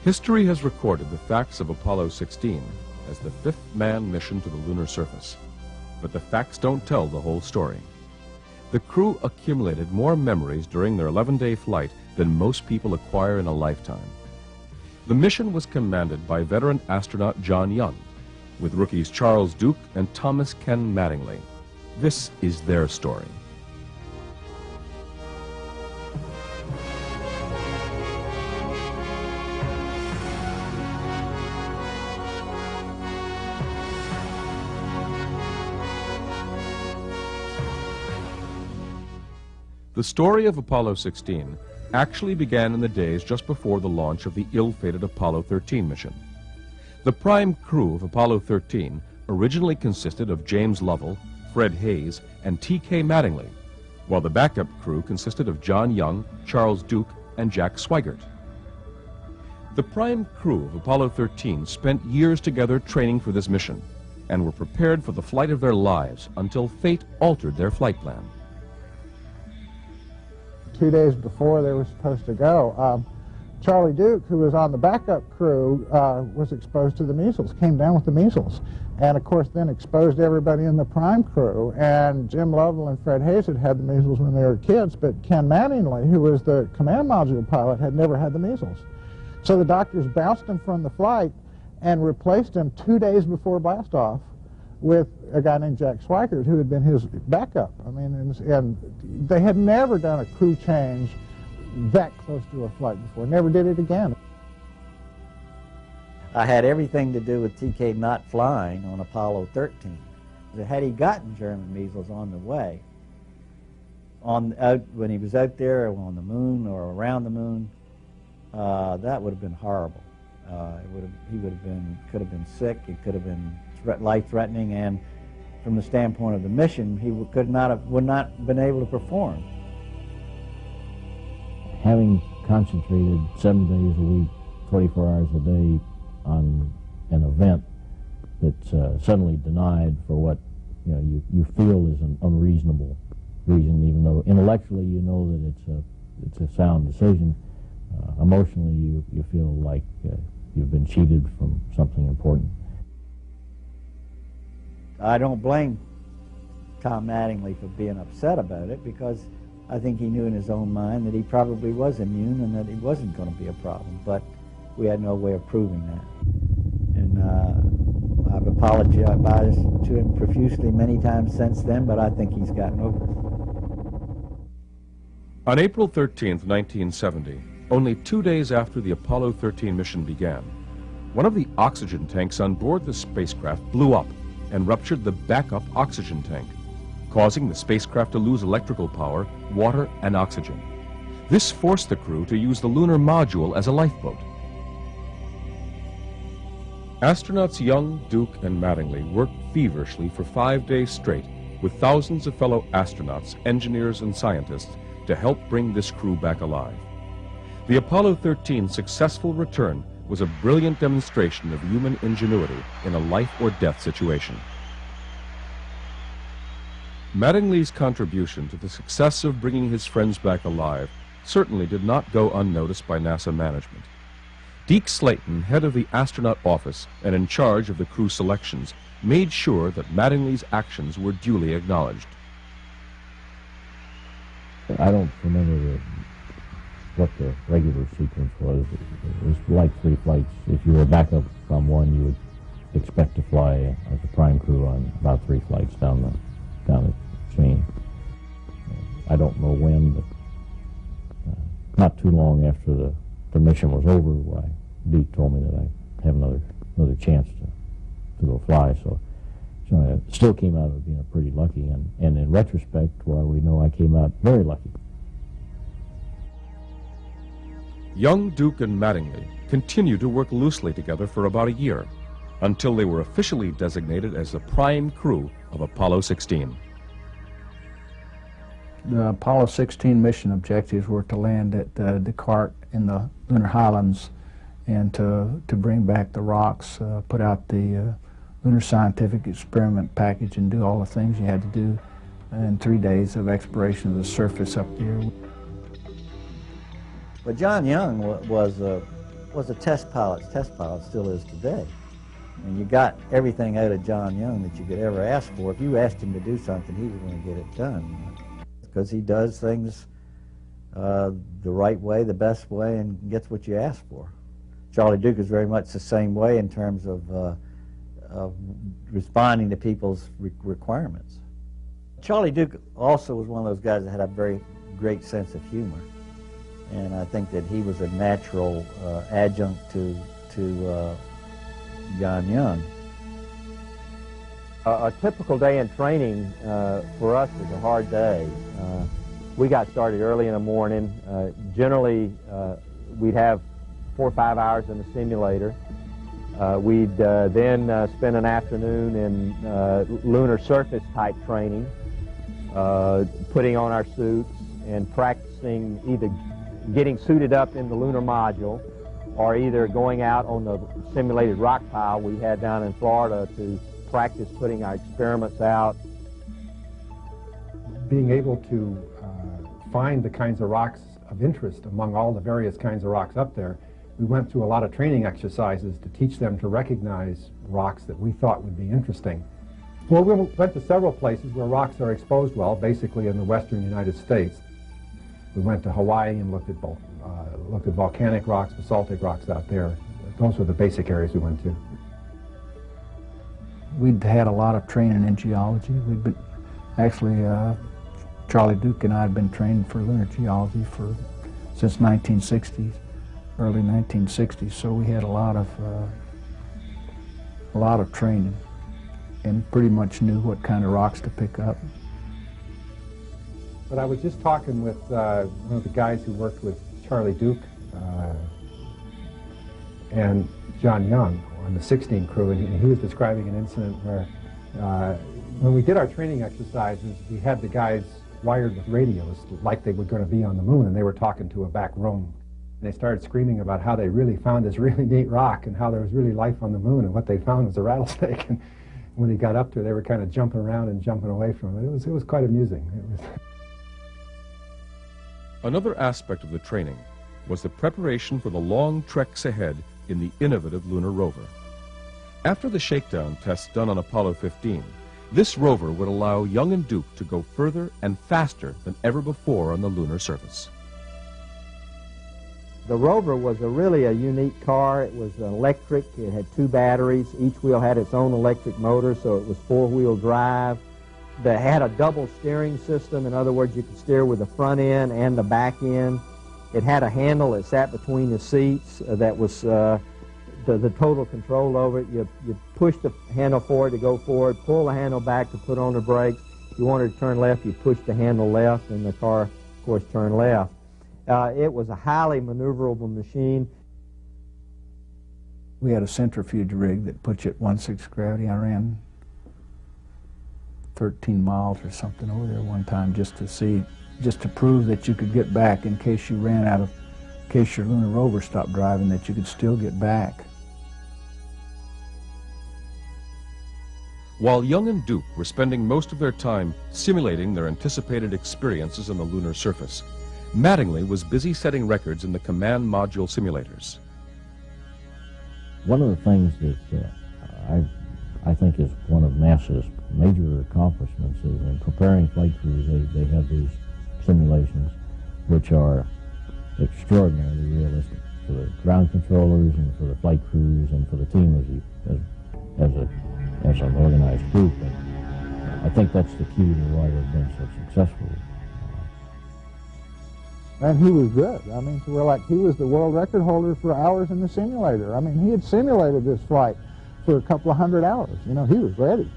History has recorded the facts of Apollo 16 as the fifth manned mission to the lunar surface. But the facts don't tell the whole story. The crew accumulated more memories during their 11-day flight than most people acquire in a lifetime. The mission was commanded by veteran astronaut John Young, with rookies Charles Duke and Thomas Ken Mattingly. This is their story. The story of Apollo 16 actually began in the days just before the launch of the ill-fated Apollo 13 mission. The prime crew of Apollo 13 originally consisted of James Lovell, Fred Hayes, and T.K. Mattingly, while the backup crew consisted of John Young, Charles Duke, and Jack Swigert. The prime crew of Apollo 13 spent years together training for this mission and were prepared for the flight of their lives until fate altered their flight plan. 2 days before they were supposed to go, Charlie Duke, who was on the backup crew, was exposed to the measles, came down with the measles, and of course then exposed everybody in the prime crew. And Jim Lovell and Fred Hayes had had the measles when they were kids, but Ken Mattingly, who was the command module pilot, had never had the measles. So the doctors bounced him from the flight and replaced him 2 days before blastoff with a guy named Jack Swigert, who had been his backup. I mean, and they had never done a crew change that close to a flight before. Never did it again. I had everything to do with TK not flying on Apollo 13. Had he gotten German measles on the way, when he was out there on the moon or around the moon, that would have been horrible. He could have been sick. It could have been life-threatening, and from the standpoint of the mission, he would not have been able to perform. Having concentrated 7 days a week, 24 hours a day on an event that's suddenly denied for what you feel is an unreasonable reason, even though intellectually you know that it's a sound decision, emotionally you feel like you've been cheated from something important. I don't blame Tom Mattingly for being upset about it, because I think he knew in his own mind that he probably was immune and that it wasn't going to be a problem, but we had no way of proving that. And I've apologized to him profusely many times since then, but I think he's gotten over it. On April 13th, 1970, only 2 days after the Apollo 13 mission began, one of the oxygen tanks on board the spacecraft blew up and ruptured the backup oxygen tank, causing the spacecraft to lose electrical power, water, and oxygen. This forced the crew to use the lunar module as a lifeboat. Astronauts Young, Duke, and Mattingly worked feverishly for 5 days straight with thousands of fellow astronauts, engineers, and scientists to help bring this crew back alive. The Apollo 13 successful return was a brilliant demonstration of human ingenuity in a life-or-death situation. Mattingly's contribution to the success of bringing his friends back alive certainly did not go unnoticed by NASA management. Deke Slayton, head of the astronaut office and in charge of the crew selections, made sure that Mattingly's actions were duly acknowledged. I don't remember what the regular sequence was. It was like 3 flights. If you were backup from one, you would expect to fly as a prime crew on about 3 flights down the chain. I don't know when, but not too long after the mission was over, Deke told me that I have another chance to go fly. So I still came out of being pretty lucky, and in retrospect, we know I came out very lucky. Young, Duke, and Mattingly continued to work loosely together for about a year, until they were officially designated as the prime crew of Apollo 16. The Apollo 16 mission objectives were to land at Descartes in the Lunar Highlands and to bring back the rocks, put out the Lunar Scientific Experiment package, and do all the things you had to do in 3 days of exploration of the surface up there. But John Young was was a test pilot still is today. And you got everything out of John Young that you could ever ask for. If you asked him to do something, he was going to get it done. Because he does things the right way, the best way, and gets what you ask for. Charlie Duke is very much the same way in terms of responding to people's requirements. Charlie Duke also was one of those guys that had a very great sense of humor. And I think that he was a natural adjunct to John Young. A typical day in training for us is a hard day. We got started early in the morning. Generally, we'd have 4 or 5 hours in the simulator. We'd then spend an afternoon in lunar surface type training, putting on our suits and practicing either getting suited up in the lunar module or either going out on the simulated rock pile we had down in Florida to practice putting our experiments out. Being able to find the kinds of rocks of interest among all the various kinds of rocks up there, we went through a lot of training exercises to teach them to recognize rocks that we thought would be interesting. Well, we went to several places where rocks are exposed well, basically in the western United States. We went to Hawaii and looked at volcanic rocks, basaltic rocks out there. Those were the basic areas we went to. We'd had a lot of training in geology. We'd been, actually, Charlie Duke and I had been training for lunar geology since 1960s, early 1960s. So we had a lot of training and pretty much knew what kind of rocks to pick up. But I was just talking with one of the guys who worked with Charlie Duke and John Young on the 16 crew, and he was describing an incident where when we did our training exercises, we had the guys wired with radios like they were going to be on the moon, and they were talking to a back room. And they started screaming about how they really found this really neat rock and how there was really life on the moon, and what they found was a rattlesnake. And when they got up there, they were kind of jumping around and jumping away from it. It was quite amusing. Another aspect of the training was the preparation for the long treks ahead in the innovative Lunar Rover. After the shakedown tests done on Apollo 15, this rover would allow Young and Duke to go further and faster than ever before on the lunar surface. The Rover was really a unique car. It was electric. It had 2 batteries. Each wheel had its own electric motor, so it was 4-wheel drive. They had a double steering system. In other words, you could steer with the front end and the back end. It had a handle that sat between the seats that was the total control over it. You push the handle forward to go forward, pull the handle back to put on the brakes. If you wanted to turn left, you push the handle left, and the car, of course, turned left. It was a highly maneuverable machine. We had a centrifuge rig that put you at 1/6 gravity. I ran 13 miles or something over there one time just to prove that you could get back in case you ran out of, in case your Lunar Rover stopped driving, that you could still get back. While Young and Duke were spending most of their time simulating their anticipated experiences on the lunar surface, Mattingly was busy setting records in the command module simulators. One of the things that I think is one of NASA's major accomplishments is in preparing flight crews, they have these simulations which are extraordinarily realistic for the ground controllers and for the flight crews and for the team as an organized group. And I think that's the key to why they've been so successful. And he was good. I mean, so we're like, he was the world record holder for hours in the simulator. I mean, he had simulated this flight for a couple of 100 hours. You know, he was ready.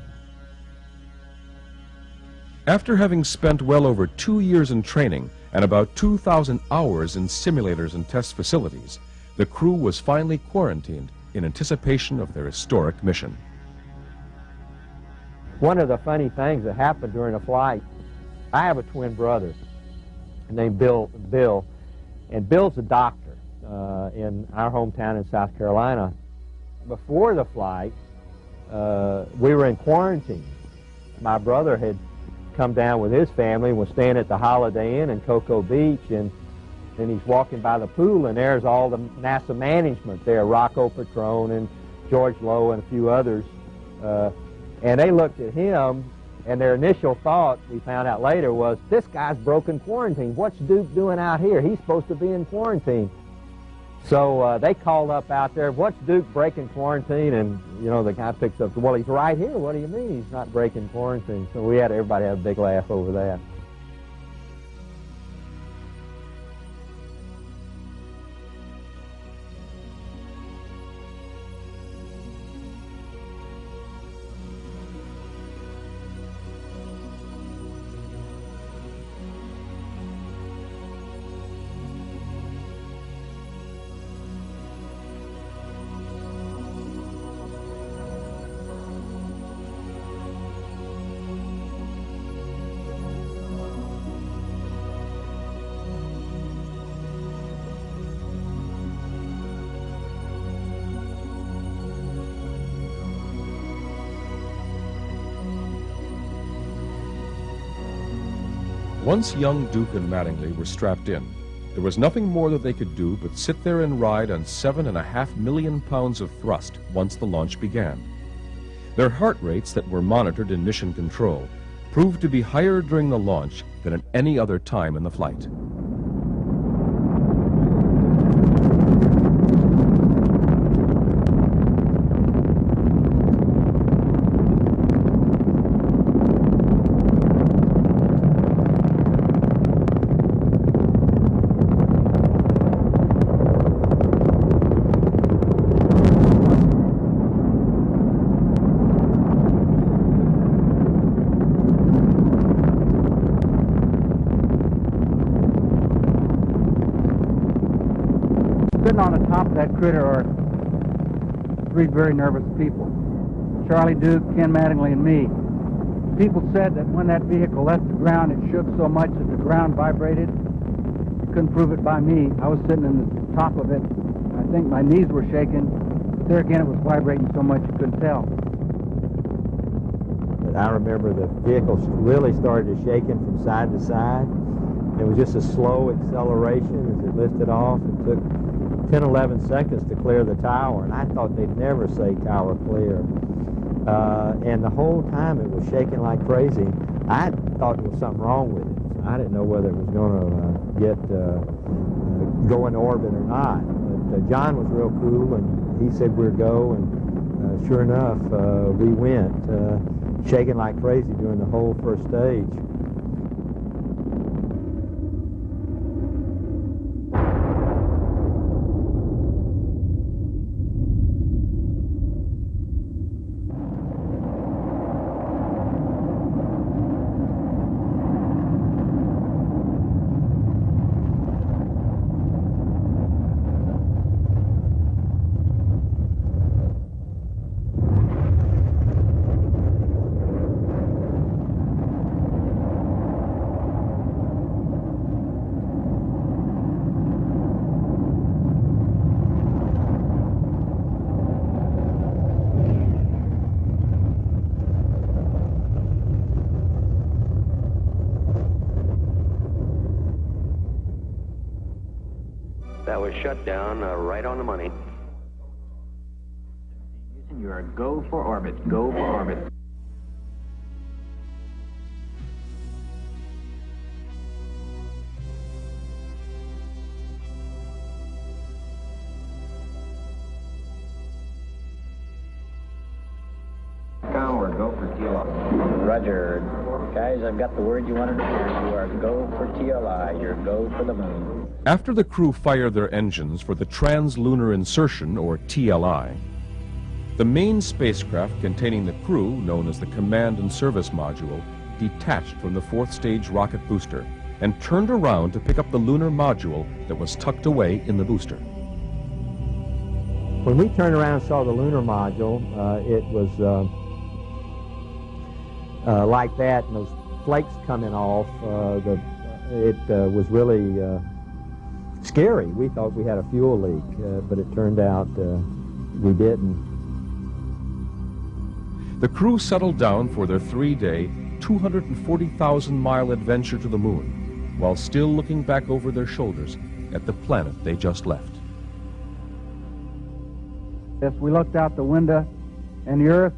After having spent well over 2 years in training and about 2,000 hours in simulators and test facilities, the crew was finally quarantined in anticipation of their historic mission. One of the funny things that happened during a flight, I have a twin brother named Bill, and Bill's a doctor in our hometown in South Carolina. Before the flight, we were in quarantine. My brother had come down with his family and was staying at the Holiday Inn in Cocoa Beach, and And he's walking by the pool, and there's all the NASA management there, Rocco Petrone and George Lowe and a few others. And they looked at him, and their initial thought, we found out later, was, this guy's broken quarantine. What's Duke doing out here? He's supposed to be in quarantine. So they called up out there, what's Duke breaking quarantine? And, you know, the guy picks up, well, he's right here. What do you mean he's not breaking quarantine? So everybody had a big laugh over that. Once young Duke and Mattingly were strapped in, there was nothing more that they could do but sit there and ride on 7.5 million pounds of thrust once the launch began. Their heart rates that were monitored in mission control proved to be higher during the launch than at any other time in the flight. Sitting on the top of that critter are three very nervous people. Charlie Duke, Ken Mattingly, and me. People said that when that vehicle left the ground, it shook so much that the ground vibrated. You couldn't prove it by me. I was sitting in the top of it. I think my knees were shaking. But there again, it was vibrating so much you couldn't tell. But I remember the vehicle really started shaking from side to side. It was just a slow acceleration as it lifted off. It took 10, 11 seconds to clear the tower, and I thought they'd never say tower clear. And the whole time it was shaking like crazy. I thought there was something wrong with it. I didn't know whether it was going to go in orbit or not. But John was real cool, and he said we'd go, and sure enough, we went, shaking like crazy during the whole first stage. That was shut down right on the money. You are go for orbit, go for orbit. Or go for TLI. Roger. Guys, I've got the word you wanted to hear. You are go for TLI. You're go for the moon. After the crew fired their engines for the Trans-Lunar Insertion, or TLI, the main spacecraft containing the crew, known as the Command and Service Module, detached from the fourth stage rocket booster and turned around to pick up the lunar module that was tucked away in the booster. When we turned around and saw the lunar module, it was like that, and those flakes coming off. It was really scary. We thought we had a fuel leak, but it turned out we didn't. The crew settled down for their 3-day, 240,000-mile adventure to the moon, while still looking back over their shoulders at the planet they just left. Yes, we looked out the window, and the Earth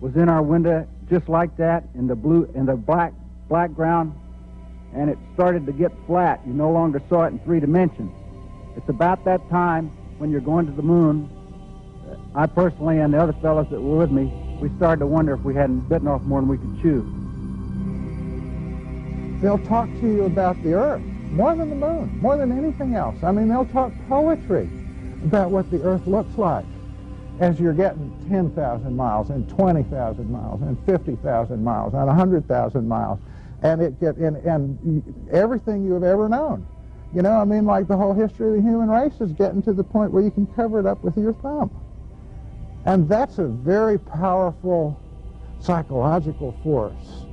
was in our window just like that, in the black ground, and it started to get flat. You no longer saw it in 3 dimensions. It's about that time when you're going to the moon, I personally and the other fellows that were with me, we started to wonder if we hadn't bitten off more than we could chew. They'll talk to you about the Earth more than the moon, more than anything else. I mean, they'll talk poetry about what the Earth looks like as you're getting 10,000 miles and 20,000 miles and 50,000 miles and 100,000 miles, and and everything you have ever known. You know, I mean, like the whole history of the human race is getting to the point where you can cover it up with your thumb. And that's a very powerful psychological force.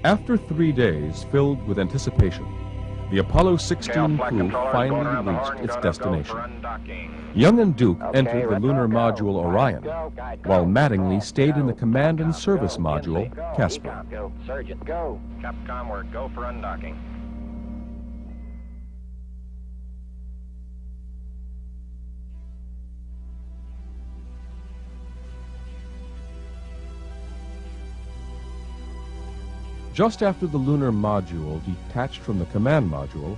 After 3 days filled with anticipation, the Apollo 16 crew finally reached its destination. Young and Duke entered the lunar module Orion, while Mattingly stayed in the command and service module Casper. Go, Sergeant, go. Capcom, we're go for undocking. Just after the lunar module detached from the command module,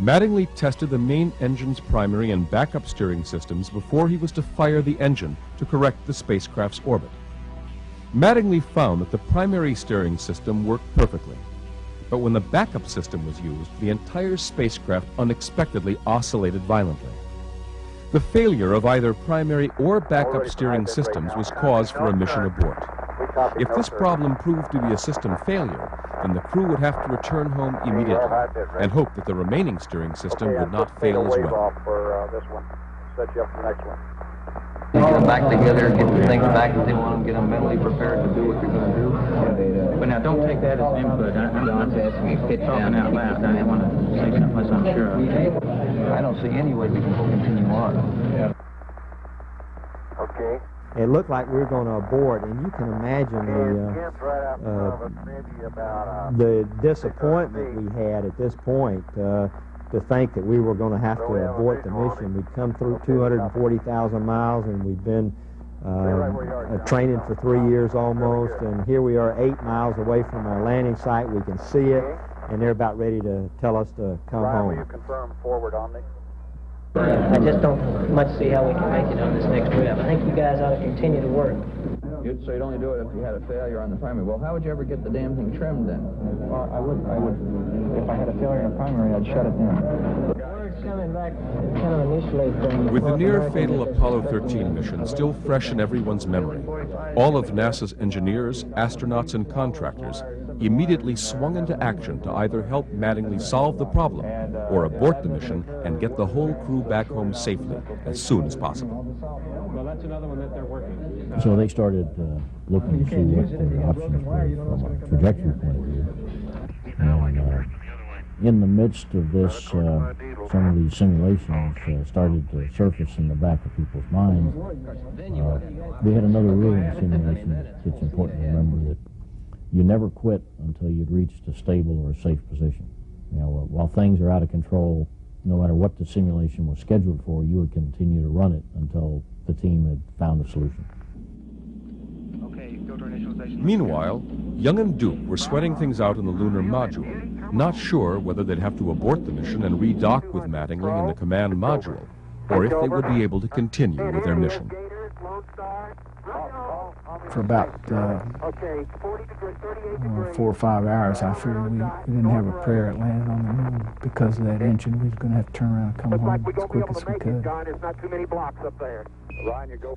Mattingly tested the main engine's primary and backup steering systems before he was to fire the engine to correct the spacecraft's orbit. Mattingly found that the primary steering system worked perfectly, but when the backup system was used, the entire spacecraft unexpectedly oscillated violently. The failure of either primary or backup steering systems was cause for a mission abort. If this problem proved to be a system failure, then the crew would have to return home immediately and hope that the remaining steering system would not fail as well. Get them back together, get the things back that they want, get them mentally prepared to do what they're going to do. But now, don't take that as input. I'm talking out loud. I didn't want to say something unless I'm sure. I don't see any way we can continue on. Okay. It looked like we were going to abort, and you can imagine the disappointment we had at this point to think that we were going to have to abort the mission. We'd come through 240,000 miles, and we'd been training for 3 years almost, and here we are 8 miles away from our landing site. We can see it, and they're about ready to tell us to come home. Will you confirm forward on me? I just don't much see how we can make it on this next trip. I think you guys ought to continue to work. You'd say only do it if you had a failure on the primary. Well, how would you ever get the damn thing trimmed then? Well, I would. If I had a failure in the primary, I'd shut it down. Coming back kind of initially from... With the near-fatal Apollo 13 mission still fresh in everyone's memory, all of NASA's engineers, astronauts, and contractors immediately swung into action to either help Mattingly solve the problem or abort the mission and get the whole crew back home safely as soon as possible. Well, that's another one that they're working. So they started looking to see what the options were from a trajectory point of view. And in the midst of this, some of these simulations started to surface in the back of people's minds. We had another rule in the simulation. It's important to remember that you never quit until you'd reached a stable or a safe position. You know, while things are out of control, no matter what the simulation was scheduled for, you would continue to run it until the team had found a solution. Okay, filter initialization. Meanwhile, Young and Duke were sweating things out in the lunar module, not sure whether they'd have to abort the mission and redock with Mattingly in the command module, or if they would be able to continue with their mission. For about 4 or 5 hours, I figured we didn't have a prayer at landing on the moon because of that engine. We was going to have to turn around and come home as quick as we could.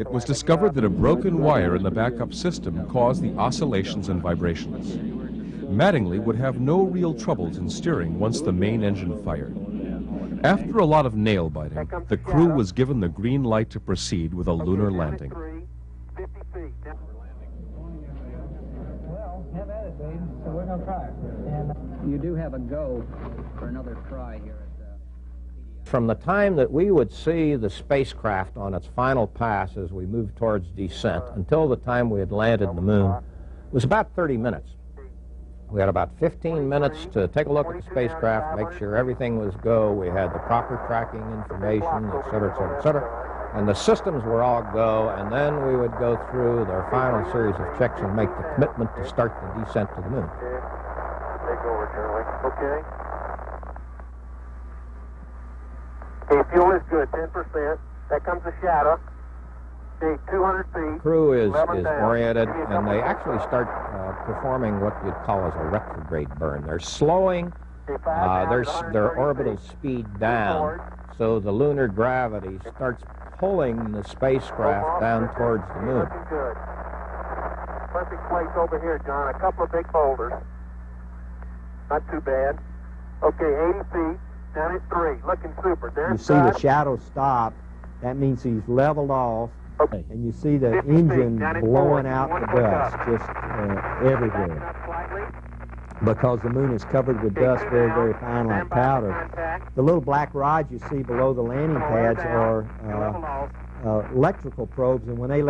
It was discovered that a broken wire in the backup system caused the oscillations and vibrations. Mattingly would have no real troubles in steering once the main engine fired. After a lot of nail-biting, the crew was given the green light to proceed with a lunar landing. Well, have at it, babe. So we're going to try it. You do have a go for another try here at From the time that we would see the spacecraft on its final pass as we moved towards descent until the time we had landed on the moon was about 30 minutes. We had about 15 minutes to take a look at the spacecraft, make sure everything was go. We had the proper tracking information, et cetera, et cetera, et cetera. And the systems were all go, and then we would go through their final series of checks and make the commitment to start the descent to the moon. Take over, Charlie. Okay, fuel is good, 10%. That comes the shadow. Okay, 200 feet. Crew is oriented, and they actually start performing what you'd call as a retrograde burn. They're slowing their orbital speed down, so the lunar gravity starts pulling the spacecraft down towards the moon. Looking good. Perfect place over here, John. A couple of big boulders. Not too bad. Okay, 80 feet. Down at 3. Looking super. There's you see the shadow stop. That means he's leveled off. Okay. And you see the engine blowing out the dust just everywhere. Because the moon is covered with dust very, very fine like powder. The little black rods you see below the landing pads are electrical probes, and when they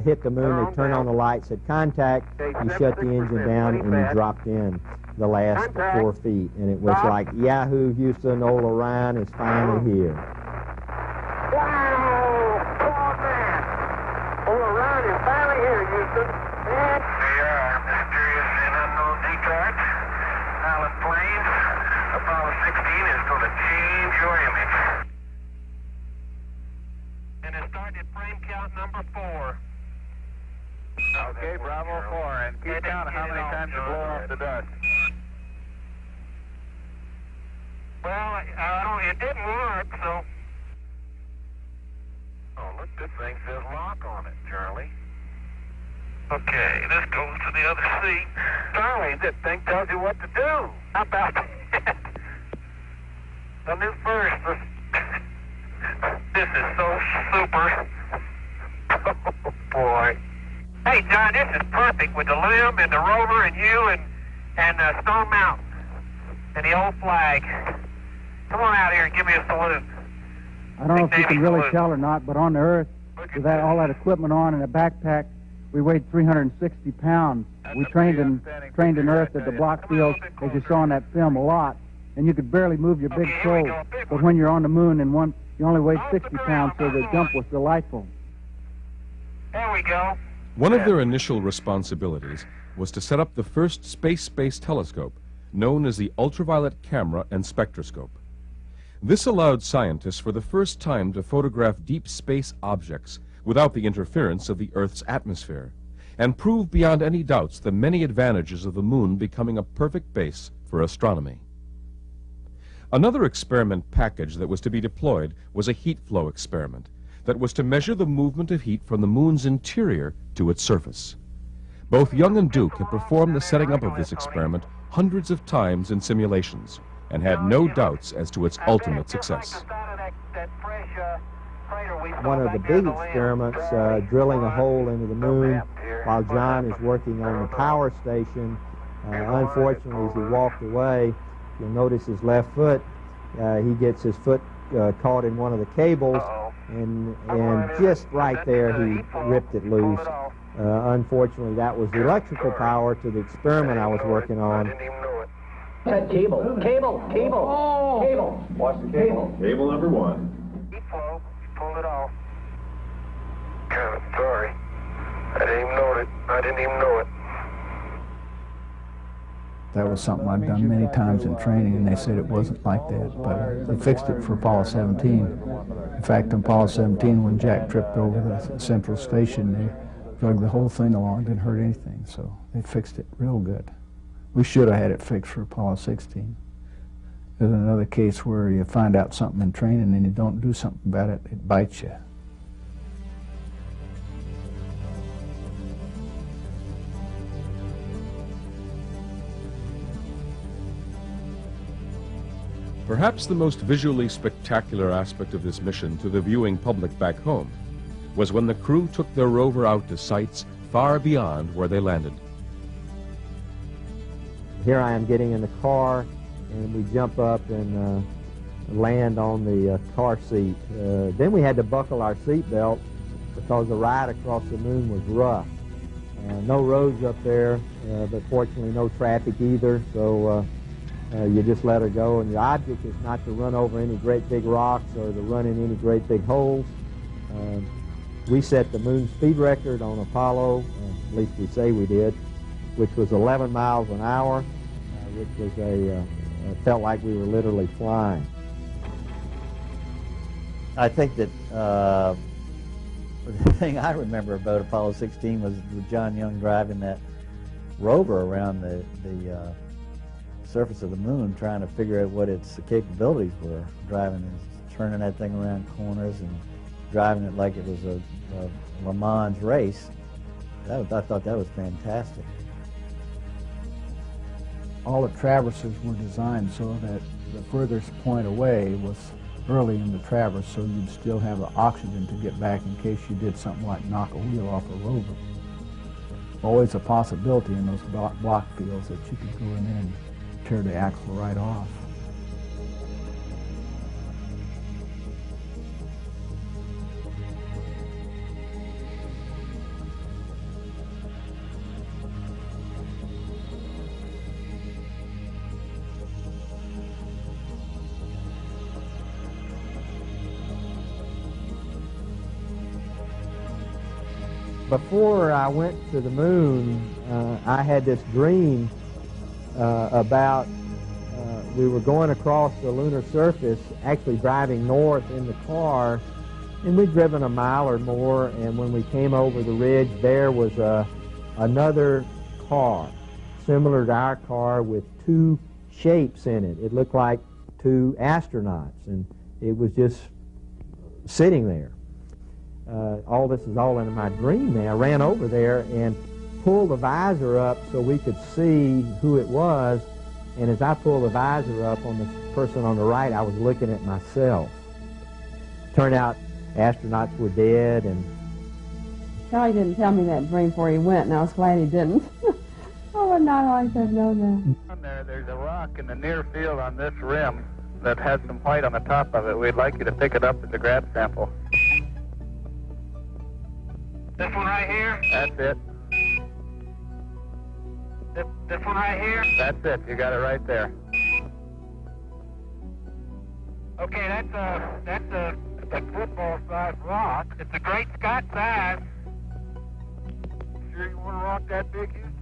hit the moon, they turn on the lights at contact, you shut the engine down, and you dropped in the last 4 feet. And it was like, Yahoo, Houston, old Orion is finally here. Finally here, Houston. And we are mysterious and unknown decards. Pilot planes. Apollo 16 is going to change your image. And it started frame count number 4. Okay, Bravo 4. And keep count how many times you blow off the dust. Well, it didn't work, so... Oh, look, this thing says lock on it, Charlie. Okay, this goes to the other seat. Charlie, this thing tells you what to do. How about that? The new first. This is so super. Oh, boy. Hey, John, this is perfect with the LIM and the rover and you and Stone Mountain and the old flag. Come on out here and give me a salute. I don't know if you can really tell or not, but on the Earth, with all that equipment on and a backpack, we weighed 360 pounds. We trained in Earth at the block field, as you saw in that film, a lot, and you could barely move your big toe. But when you're on the moon and you only weighed 60 pounds, so the jump was delightful. There we go. One of their initial responsibilities was to set up the first space-based telescope, known as the ultraviolet camera and spectroscope. This allowed scientists for the first time to photograph deep space objects without the interference of the Earth's atmosphere, and prove beyond any doubts the many advantages of the moon becoming a perfect base for astronomy. Another experiment package that was to be deployed was a heat flow experiment that was to measure the movement of heat from the moon's interior to its surface. Both Young and Duke had performed the setting up of this experiment hundreds of times in simulations, and had no doubts as to its ultimate success. One of the big experiments, drilling a hole into the moon while John is working on the power station. Unfortunately, as he walked away, you'll notice his left foot, he gets his foot caught in one of the cables, and just right there he ripped it loose. Unfortunately, that was the electrical power to the experiment I was working on. That cable. Oh. Cable. Watch the cable. Cable number 1. Heat flow. Pull it off. God, I'm sorry. I didn't even know it. That was something I'd done many times in training, and they said it wasn't like that, but they fixed it for Apollo 17. In fact, on Apollo 17, when Jack tripped over the central station, they drug the whole thing along, didn't hurt anything, so they fixed it real good. We should have had it fixed for Apollo 16. There's another case where you find out something in training and you don't do something about it, it bites you. Perhaps the most visually spectacular aspect of this mission to the viewing public back home was when the crew took their rover out to sites far beyond where they landed. Here I am getting in the car, and we jump up and land on the car seat. Then we had to buckle our seat belt because the ride across the moon was rough. No roads up there, but fortunately no traffic either, so you just let her go, and your object is not to run over any great big rocks or to run in any great big holes. We set the moon speed record on Apollo, at least we say we did, which was 11 miles an hour, which was felt like we were literally flying. I think that the thing I remember about Apollo 16 was John Young driving that rover around the surface of the moon, trying to figure out what its capabilities were, turning that thing around corners and driving it like it was a Le Mans race. I thought that was fantastic. All the traverses were designed so that the furthest point away was early in the traverse, so you'd still have the oxygen to get back in case you did something like knock a wheel off a rover. Always a possibility in those block fields that you could go in there and tear the axle right off. Before I went to the moon, I had this dream about we were going across the lunar surface, actually driving north in the car, and we'd driven a mile or more, and when we came over the ridge, there was another car, similar to our car, with two shapes in it. It looked like two astronauts, and it was just sitting there. All this is all in my dream now. I ran over there and pulled the visor up so we could see who it was, and as I pulled the visor up on the person on the right, I was looking at myself. Turned out astronauts were dead, and Charlie didn't tell me that dream before he went, and I was glad he didn't. I would not like to have known that. There's a rock in the near field on this rim that has some white on the top of it. We'd like you to pick it up as a grab sample. This one right here? That's it. This one right here? That's it. You got it right there. Okay, that's a football-sized rock. It's a great Scott size. Sure you want a rock that big, Houston?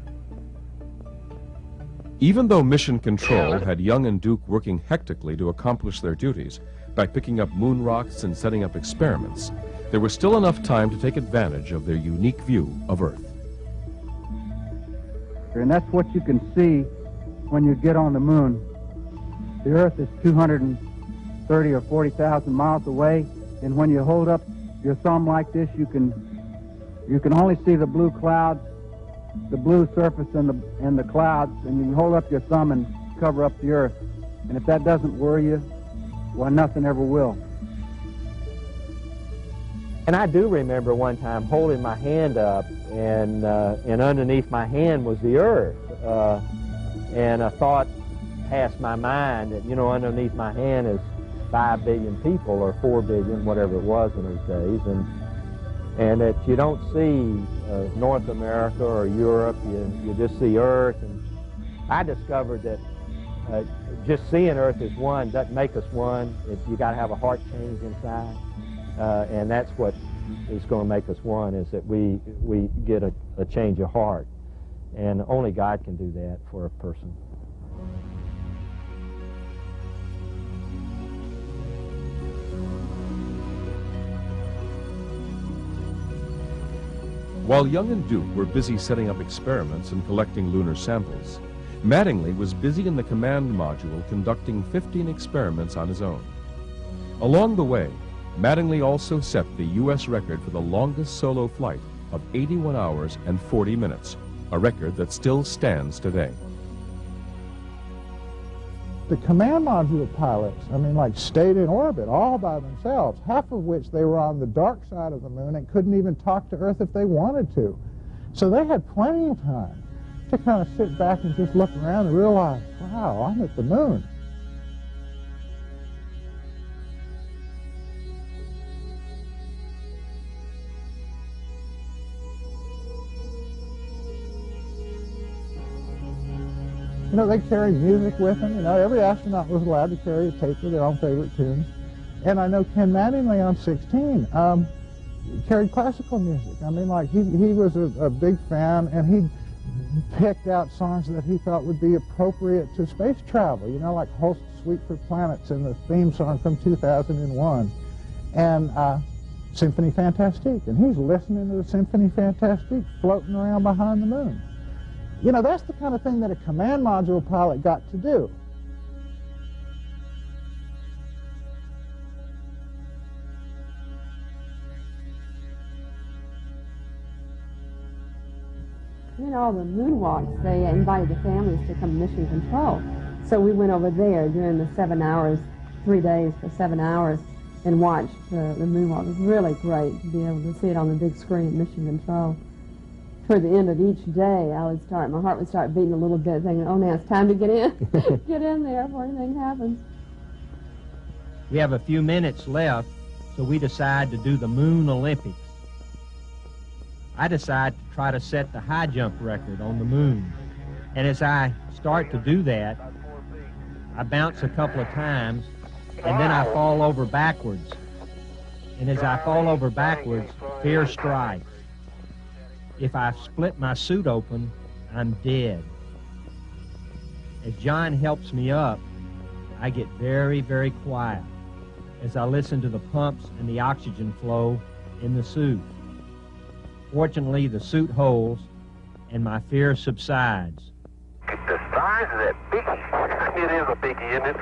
Even though Mission Control had Young and Duke working hectically to accomplish their duties by picking up moon rocks and setting up experiments, there was still enough time to take advantage of their unique view of Earth. And that's what you can see when you get on the moon. The Earth is 230 or 40,000 miles away, and when you hold up your thumb like this, you can only see the blue clouds, the blue surface and the clouds, and you can hold up your thumb and cover up the Earth. And if that doesn't worry you, well, nothing ever will. And I do remember one time holding my hand up, and underneath my hand was the Earth. And a thought passed my mind that, underneath my hand is 5 billion people, or 4 billion, whatever it was in those days, and that you don't see North America or Europe, you just see Earth. And I discovered that just seeing Earth as one doesn't make us one. You got to have a heart change inside. And that's what is going to make us one, is that we get a change of heart. And only God can do that for a person. While Young and Duke were busy setting up experiments and collecting lunar samples, Mattingly was busy in the command module conducting 15 experiments on his own. Along the way, Mattingly also set the U.S. record for the longest solo flight of 81 hours and 40 minutes, a record that still stands today. The command module pilots, stayed in orbit all by themselves, half of which they were on the dark side of the moon and couldn't even talk to Earth if they wanted to. So they had plenty of time to kind of sit back and just look around and realize, wow, I'm at the moon. You know, they carried music with them. You know, every astronaut was allowed to carry a tape with their own favorite tunes. And I know Ken Mattingly on 16 carried classical music. I mean, like, he was a big fan, and he picked out songs that he thought would be appropriate to space travel, you know, like Holst's Suite for Planets and the theme song from 2001, and Symphonie Fantastique. And he's listening to the Symphonie Fantastique floating around behind the moon. You know, that's the kind of thing that a command module pilot got to do. You know, the moonwalks, they invited the families to come mission control. So we went over there during the 7 hours, 3 days for 7 hours, and watched the moonwalk. It was really great to be able to see it on the big screen, mission control. Toward the end of each day, my heart would start beating a little bit, thinking, oh, now it's time to get in. Get in there before anything happens. We have a few minutes left, so we decide to do the Moon Olympics. I decide to try to set the high jump record on the moon. And as I start to do that, I bounce a couple of times, and then I fall over backwards. And as I fall over backwards, fear strikes. If I split my suit open, I'm dead. As John helps me up, I get very, very quiet as I listen to the pumps and the oxygen flow in the suit. Fortunately, the suit holds, and my fear subsides. The size of that biggie, it is a biggie, isn't it?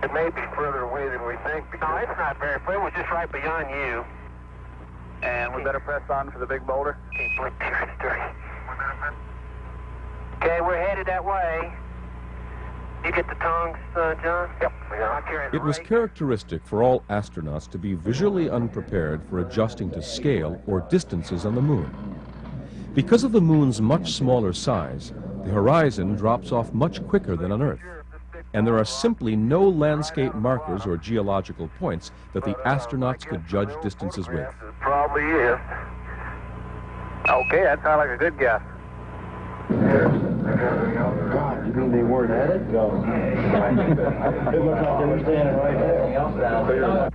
It may be further away than we think. No, it's not very far. It was just right beyond you. And we better press on for the big boulder. Okay, we're headed that way. You get the tongs, John? Yep. It was characteristic for all astronauts to be visually unprepared for adjusting to scale or distances on the moon. Because of the moon's much smaller size, the horizon drops off much quicker than on Earth, and there are simply no landscape markers or geological points that the astronauts could judge distances with. Probably is. Okay, that sounds like a good guess. God, you mean they weren't at it? No. It looked like they were standing right there.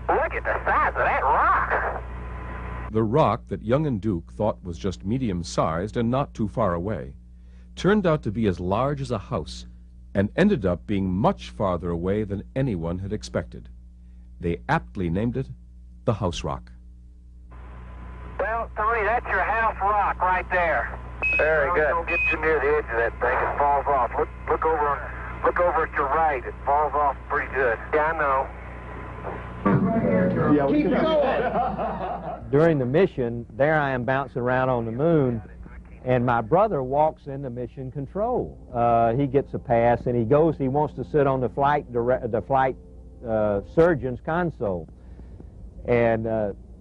Look at the size of that rock. The rock that Young and Duke thought was just medium-sized and not too far away turned out to be as large as a house and ended up being much farther away than anyone had expected. They aptly named it the House Rock. Well, Tony, that's your house rock right there. Very good. Don't get too near the edge of that thing. It falls off. Look over at your right. It falls off pretty good. Yeah, I know. Keep going. During the mission, there I am bouncing around on the moon, and my brother walks into mission control. He gets a pass, and he wants to sit on the flight surgeon's console. And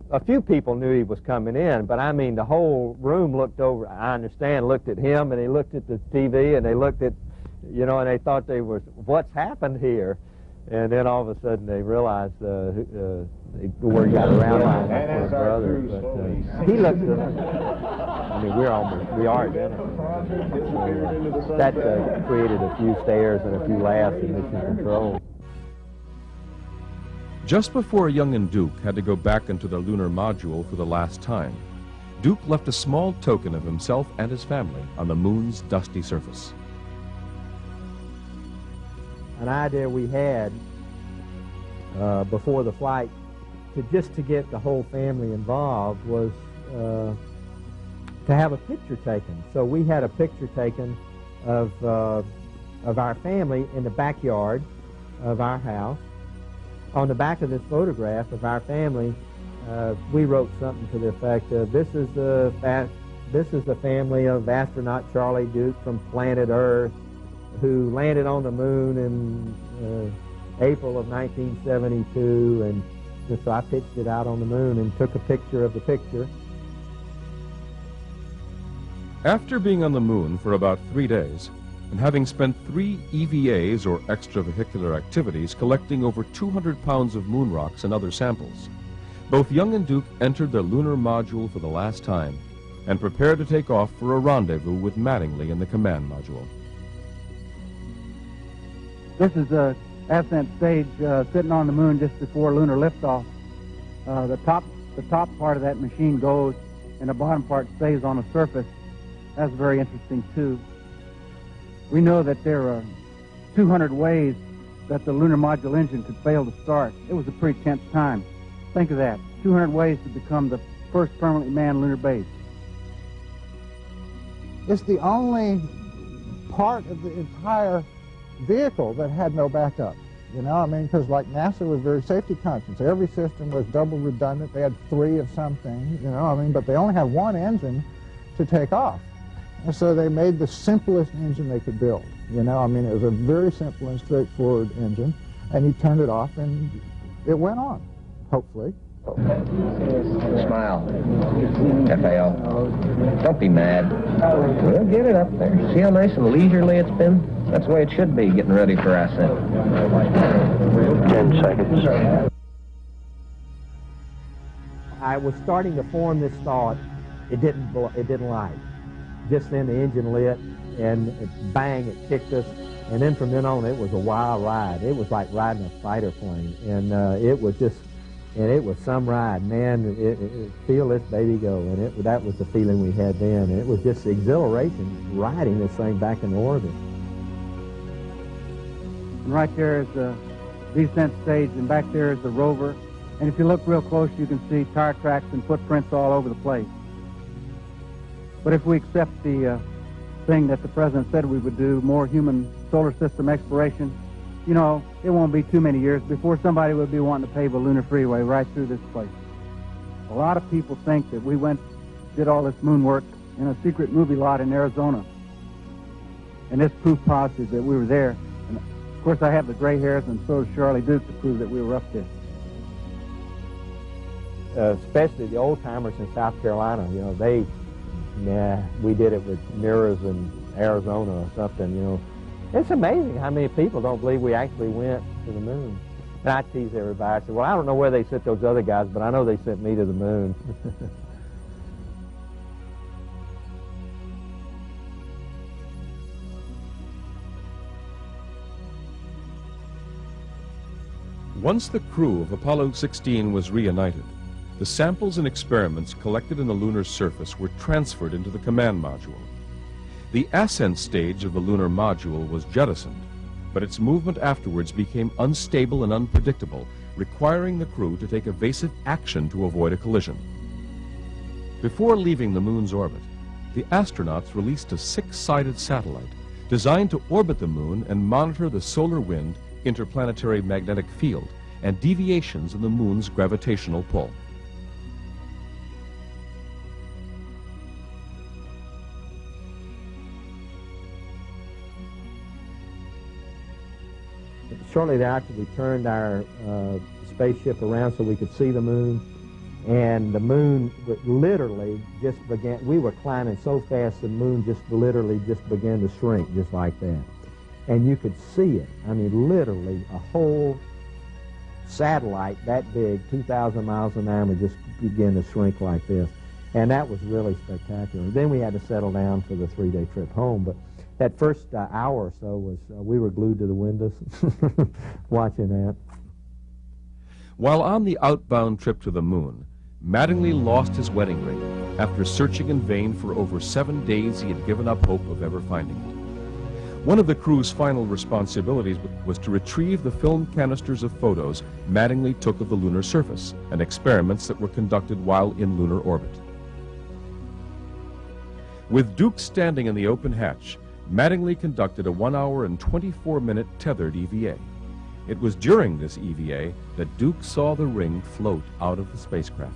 a few people knew he was coming in, but I mean, the whole room looked over, I understand, looked at him, and they looked at the TV, and they looked at, you know, and they thought what's happened here? And then all of a sudden they realized the word got around my brother. But he looked at I mean, we are identical. That created a few stares and a few laughs in mission control. Just before Young and Duke had to go back into the lunar module for the last time, Duke left a small token of himself and his family on the moon's dusty surface. An idea we had before the flight to get the whole family involved was to have a picture taken. So we had a picture taken of our family in the backyard of our house. On the back of this photograph of our family, we wrote something to the effect of, this is the family of astronaut Charlie Duke from planet Earth, who landed on the moon in April of 1972, and so I pitched it out on the moon and took a picture of the picture. After being on the moon for about 3 days, and having spent 3 EVAs, or extravehicular activities, collecting over 200 pounds of moon rocks and other samples, both Young and Duke entered the lunar module for the last time and prepared to take off for a rendezvous with Mattingly in the command module. This is the ascent stage sitting on the moon just before lunar liftoff. The top part of that machine goes, and the bottom part stays on the surface. That's very interesting too. We know that there are 200 ways that the lunar module engine could fail to start. It was a pretty tense time. Think of that, 200 ways to become the first permanently manned lunar base. It's the only part of the entire vehicle that had no backup. You know, I mean, because like NASA was very safety conscious. Every system was double redundant. They had 3 of something, you know, I mean, but they only had one engine to take off. And so they made the simplest engine they could build. You know, I mean, it was a very simple and straightforward engine, and you turned it off and it went on, hopefully. Smile. FAO. Don't be mad. We'll get it up there. See how nice and leisurely it's been? That's the way it should be, getting ready for ascent. 10 seconds. I was starting to form this thought. It didn't light. Just then the engine lit, and bang, it kicked us. And then from then on, it was a wild ride. It was like riding a fighter plane. And it was some ride. Man, feel this baby go. And that was the feeling we had then. And it was just exhilaration riding this thing back in orbit. And right there is the descent stage, and back there is the rover. And if you look real close, you can see tire tracks and footprints all over the place. But if we accept the thing that the President said we would do, more human solar system exploration, you know, it won't be too many years before somebody would be wanting to pave a lunar freeway right through this place. A lot of people think that we did all this moon work in a secret movie lot in Arizona. And this proof positive that we were there. And of course, I have the gray hairs, and so does Charlie Duke, to prove that we were up there. Especially the old-timers in South Carolina, you know, we did it with mirrors in Arizona or something, you know. It's amazing how many people don't believe we actually went to the moon. And I tease everybody. I say, well, I don't know where they sent those other guys, but I know they sent me to the moon. Once the crew of Apollo 16 was reunited, the samples and experiments collected in the lunar surface were transferred into the command module. The ascent stage of the lunar module was jettisoned, but its movement afterwards became unstable and unpredictable, requiring the crew to take evasive action to avoid a collision. Before leaving the moon's orbit, the astronauts released a 6-sided satellite designed to orbit the moon and monitor the solar wind, interplanetary magnetic field, and deviations in the moon's gravitational pull. Shortly thereafter, we turned our spaceship around so we could see the moon, and the moon literally just began. We were climbing so fast, the moon just literally just began to shrink, just like that. And you could see it. I mean, literally, a whole satellite that big, 2,000 miles in diameter, just began to shrink like this. And that was really spectacular. Then we had to settle down for the 3-day trip home, but that first hour or so was, we were glued to the windows watching that. While on the outbound trip to the moon, Mattingly lost his wedding ring. After searching in vain for over 7 days, he had given up hope of ever finding it. One of the crew's final responsibilities was to retrieve the film canisters of photos Mattingly took of the lunar surface and experiments that were conducted while in lunar orbit. With Duke standing in the open hatch, Mattingly conducted a 1-hour and 24-minute tethered EVA. It was during this EVA that Duke saw the ring float out of the spacecraft.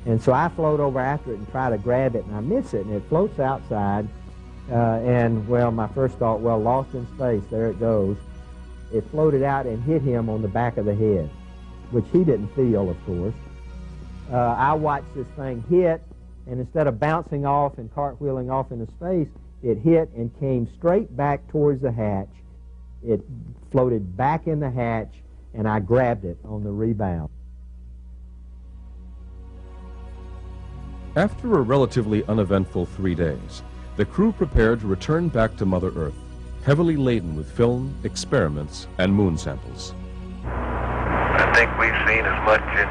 And so I float over after it and try to grab it, and I miss it, and it floats outside. And, well, my first thought, well, lost in space, there it goes. It floated out and hit him on the back of the head, which he didn't feel, of course. I watched this thing hit, and instead of bouncing off and cartwheeling off into space, it hit and came straight back towards the hatch. It floated back in the hatch, and I grabbed it on the rebound. After a relatively uneventful 3 days, the crew prepared to return back to Mother Earth. heavily laden with film, experiments, and moon samples. I think we've seen as much in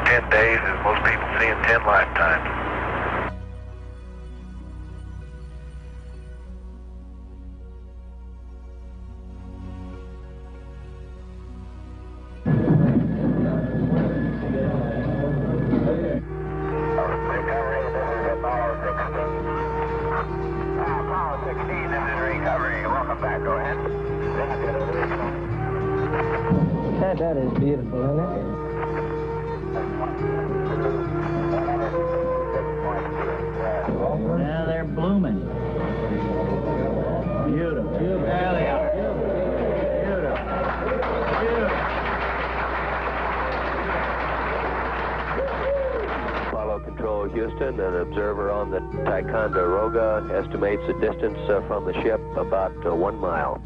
10 days as most people see in 10 lifetimes. That is beautiful, isn't it? Now they're blooming. Beautiful. There they are. Beautiful. Apollo Control Houston, an observer on the Ticonderoga estimates the distance from the ship about 1 mile.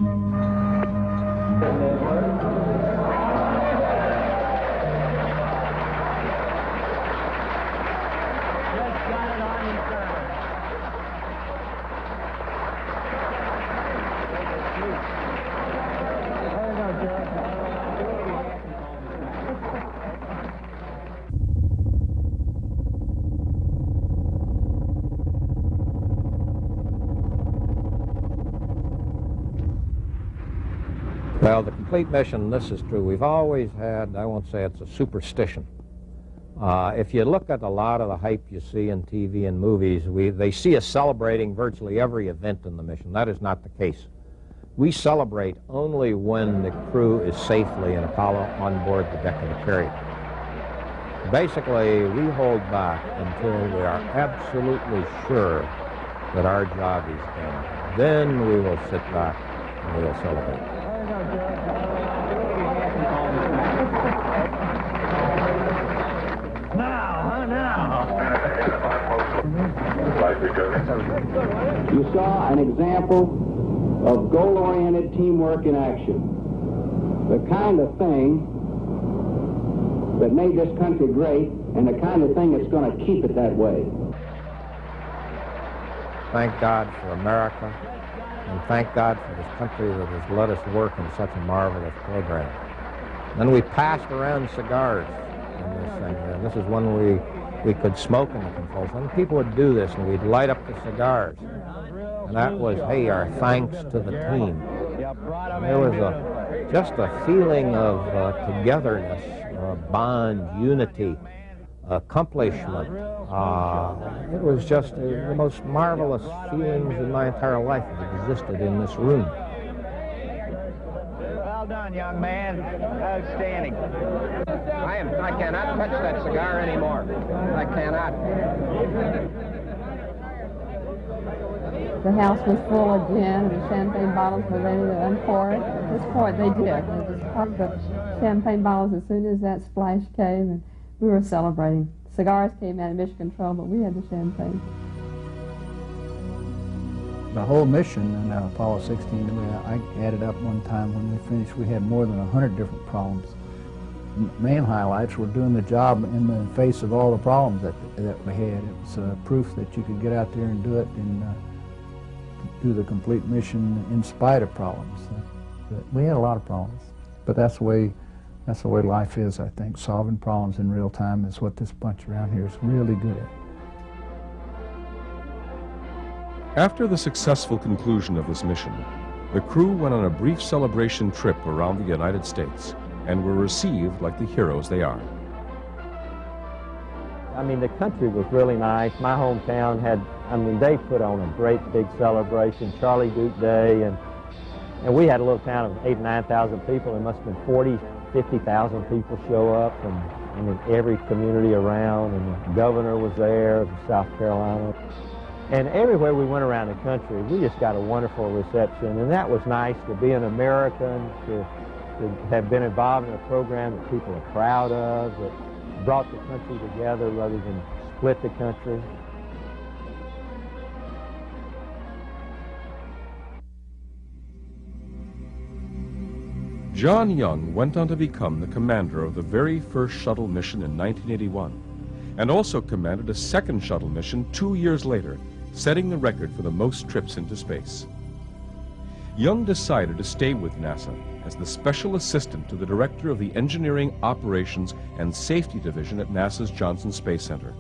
Well, the complete mission, this is true. We've always had, I won't say it's a superstition. If you look at a lot of the hype you see in TV and movies, they see us celebrating virtually every event in the mission. That is not the case. We celebrate only when the crew is safely in Apollo on board the deck of the carrier. Basically, we hold back until we are absolutely sure that our job is done. Then we will sit back and we will celebrate. You saw an example of goal-oriented teamwork in action. The kind of thing that made this country great and the kind of thing that's going to keep it that way. Thank God for America, and thank God for this country that has let us work in such a marvelous program. Then we passed around cigars in this thing. And this is when we could smoke in the control center. People would do this, and we'd light up the cigars. And that was, hey, our thanks to the team. And there was just a feeling of togetherness, bond, unity, accomplishment. It was just the most marvelous feelings in my entire life that existed in this room. Well done, young man. Outstanding. I cannot touch that cigar anymore. I cannot. The house was full of gin, and the champagne bottles were ready to unpour it. At this point, they did. They just popped the champagne bottles as soon as that splash came, and we were celebrating. Cigars came out of mission control, but we had the champagne. The whole mission in Apollo 16, I added up one time when we finished, we had more than 100 different problems. Main highlights were doing the job in the face of all the problems that we had. It was proof that you could get out there and do it and do the complete mission in spite of problems. We had a lot of problems, but that's the way life is, I think. Solving problems in real time is what this bunch around here is really good at. After the successful conclusion of this mission, the crew went on a brief celebration trip around the United States and were received like the heroes they are. I mean, the country was really nice. My hometown had, I mean, they put on a great big celebration, Charlie Duke Day, and we had a little town of 8,000 or 9,000 people. There must have been 40,000, 50,000 people show up from every community around, and the governor was there of South Carolina. And everywhere we went around the country, we just got a wonderful reception, and that was nice to be an American, to have been involved in a program that people are proud of, that brought the country together rather than split the country. John Young went on to become the commander of the very first shuttle mission in 1981, and also commanded a second shuttle mission 2 years later, setting the record for the most trips into space. Young decided to stay with NASA as the special assistant to the director of the Engineering, Operations, and Safety Division at NASA's Johnson Space Center.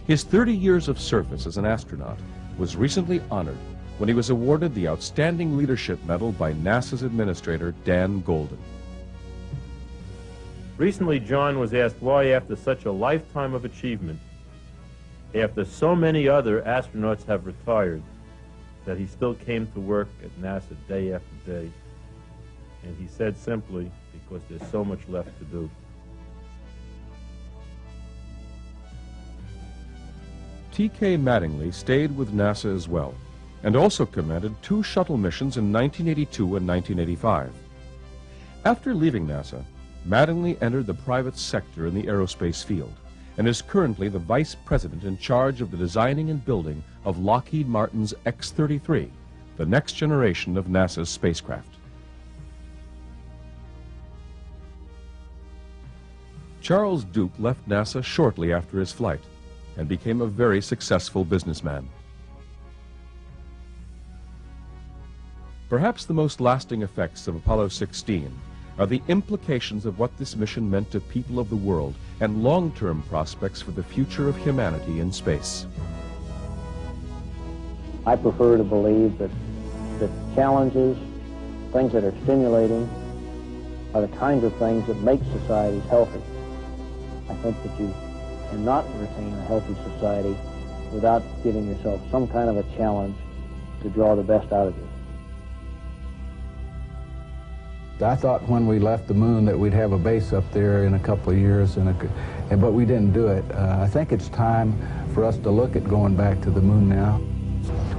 His 30 years of service as an astronaut was recently honored when he was awarded the Outstanding Leadership Medal by NASA's administrator, Dan Golden. Recently, John was asked why, after such a lifetime of achievement, after so many other astronauts have retired, that he still came to work at NASA day after day. And he said simply, because there's so much left to do. T.K. Mattingly stayed with NASA as well, and also commanded 2 shuttle missions in 1982 and 1985. After leaving NASA, Mattingly entered the private sector in the aerospace field, and is currently the vice president in charge of the designing and building of Lockheed Martin's X-33, the next generation of NASA's spacecraft. Charles Duke left NASA shortly after his flight and became a very successful businessman. Perhaps the most lasting effects of Apollo 16 are the implications of what this mission meant to people of the world and long-term prospects for the future of humanity in space. I prefer to believe that challenges, things that are stimulating, are the kinds of things that make societies healthy. I think that you cannot retain a healthy society without giving yourself some kind of a challenge to draw the best out of you. I thought when we left the moon that we'd have a base up there in a couple of years, but we didn't do it. I think it's time for us to look at going back to the moon now.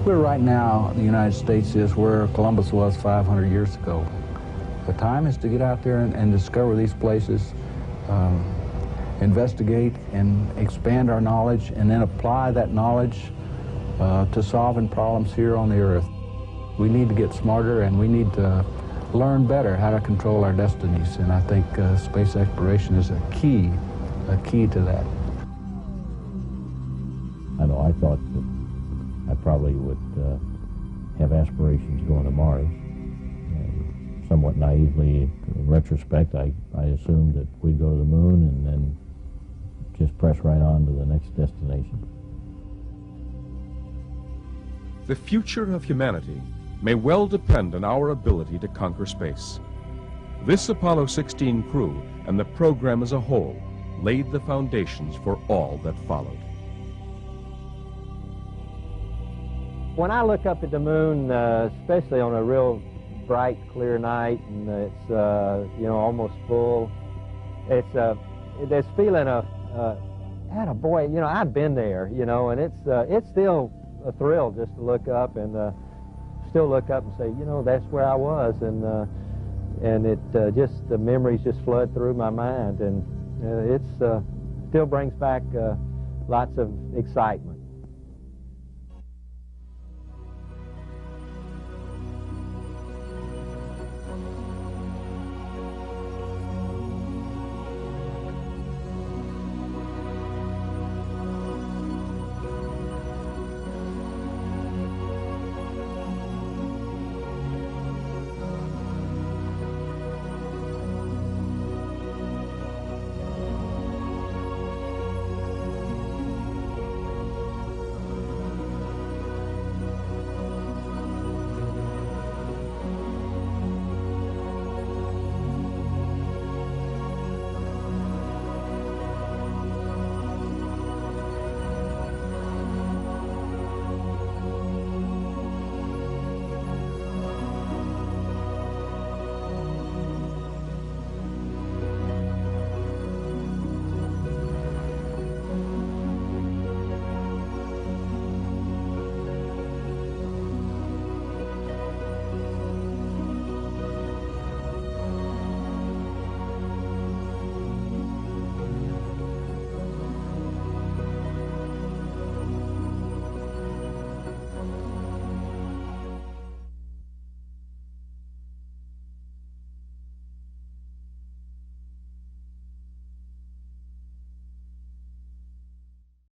We're right now, the United States is where Columbus was 500 years ago. The time is to get out there and discover these places, investigate and expand our knowledge, and then apply that knowledge to solving problems here on the Earth. We need to get smarter, and we need to learn better how to control our destinies, and I think space exploration is a key to that. I know I thought that I probably would have aspirations going to Mars. Somewhat naively, in retrospect, I assumed that we'd go to the moon and then just press right on to the next destination. The future of humanity may well depend on our ability to conquer space. This Apollo 16 crew and the program as a whole laid the foundations for all that followed. When I look up at the moon, especially on a real bright, clear night, and it's almost full, it's this feeling of, attaboy, I've been there, and it's still a thrill just to look up and still look up and say, that's where I was, and it just the memories just flood through my mind, and it still brings back lots of excitement.